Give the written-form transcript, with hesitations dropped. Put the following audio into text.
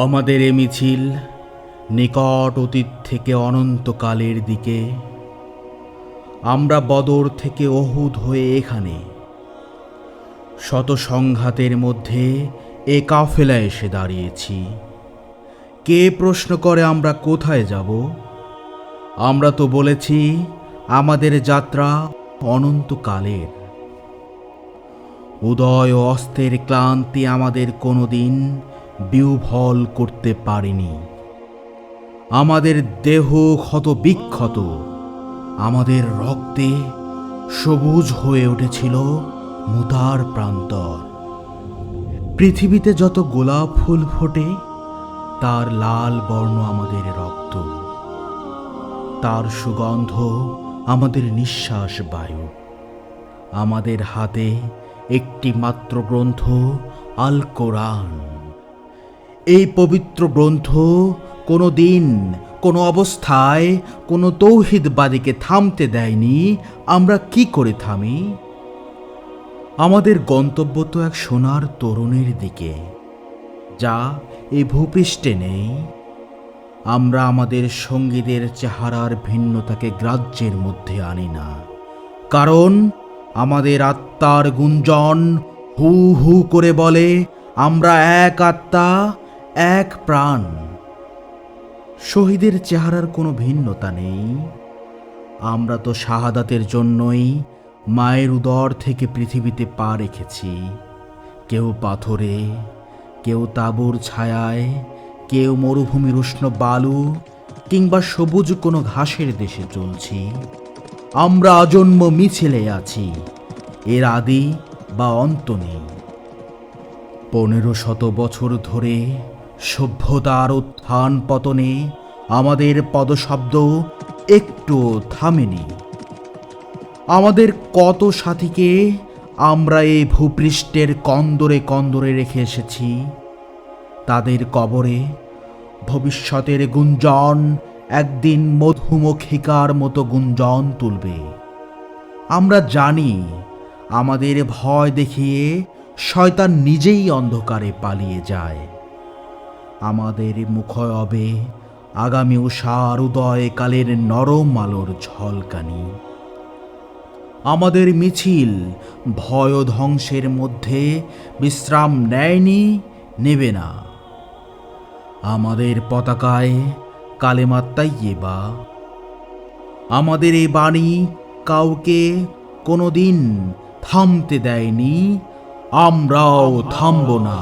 আমাদের এ মিছিল নিকট অতীত থেকে অনন্তকালের দিকে। আমরা বদর থেকে অহুদ হয়ে এখানে শত সংঘাতের মধ্যে এ কাফেলা এসে দাঁড়িয়েছি। কে প্রশ্ন করে আমরা কোথায় যাব? আমরা তো বলেছি আমাদের যাত্রা অনন্তকালের। উদয় ও অস্তের ক্লান্তি আমাদের কোনোদিন বিহ্বল করতে পারেনি। আমাদের দেহ ক্ষত বিক্ষত, আমাদের রক্তে সবুজ হয়ে উঠেছিল মুতার প্রান্তর। পৃথিবীতে যত গোলাপ ফুল ফোটে তার লাল বর্ণ আমাদের রক্ত, তার সুগন্ধ আমাদের নিঃশ্বাস বায়ু। আমাদের হাতে একটি মাত্র গ্রন্থ, আল কোরআন। এই পবিত্র গ্রন্থ কোনো দিন কোনো অবস্থায় কোনো তৌহিদবাদীকে থামতে দেয়নি। আমরা কি করে থামি? আমাদের গন্তব্য তো এক সোনার তরুণের দিকে, যা এই ভূপৃষ্ঠে নেই। আমরা আমাদের সঙ্গীদের চেহারার ভিন্নতাকে গ্রাহ্যের মধ্যে আনি না, কারণ আমাদের আত্মার গুঞ্জন হু হু করে বলে, আমরা এক আত্মা, এক প্রাণ। শহীদের চেহারার কোনো ভিন্নতা নেই। আমরা তো শাহাদাতের জন্যই মায়ের উদর থেকে পৃথিবীতে পা রেখেছি। কেউ পাথরে, কেউ তাঁবুর ছায়ায়, কেউ মরুভূমির উষ্ণ বালু কিংবা সবুজ কোনো ঘাসের দেশে চলছি। আমরা আজন্ম মিছিলে আছি, এর আদি বা অন্ত নেই। 1500 বছর ধরে সভ্যতার উত্থান পতনে আমাদের পদশব্দ একটু থামেনি। আমাদের কত সাথীকে আমরা এই ভূপৃষ্ঠের কন্দরে কন্দরে রেখে এসেছি। তাদের কবরে ভবিষ্যতের গুঞ্জন একদিন মধুমক্ষিকার মতো গুঞ্জন তুলবে। আমরা জানি আমাদের ভয় দেখিয়ে শয়তান নিজেই অন্ধকারে পালিয়ে যায়। আমাদের মুখয়বে আগামী উষার উদয় কালের নরম আলোর ঝলকানি। আমাদের মিছিল ভয় ও ধ্বংসের মধ্যে বিশ্রাম নেয়নি, নেবে না। আমাদের পতাকায় কালেমা তাইয়্যিবা। আমাদের এই বাণী কাউকে কোনোদিন থামতে দেয়নি, আমরাও থামব না।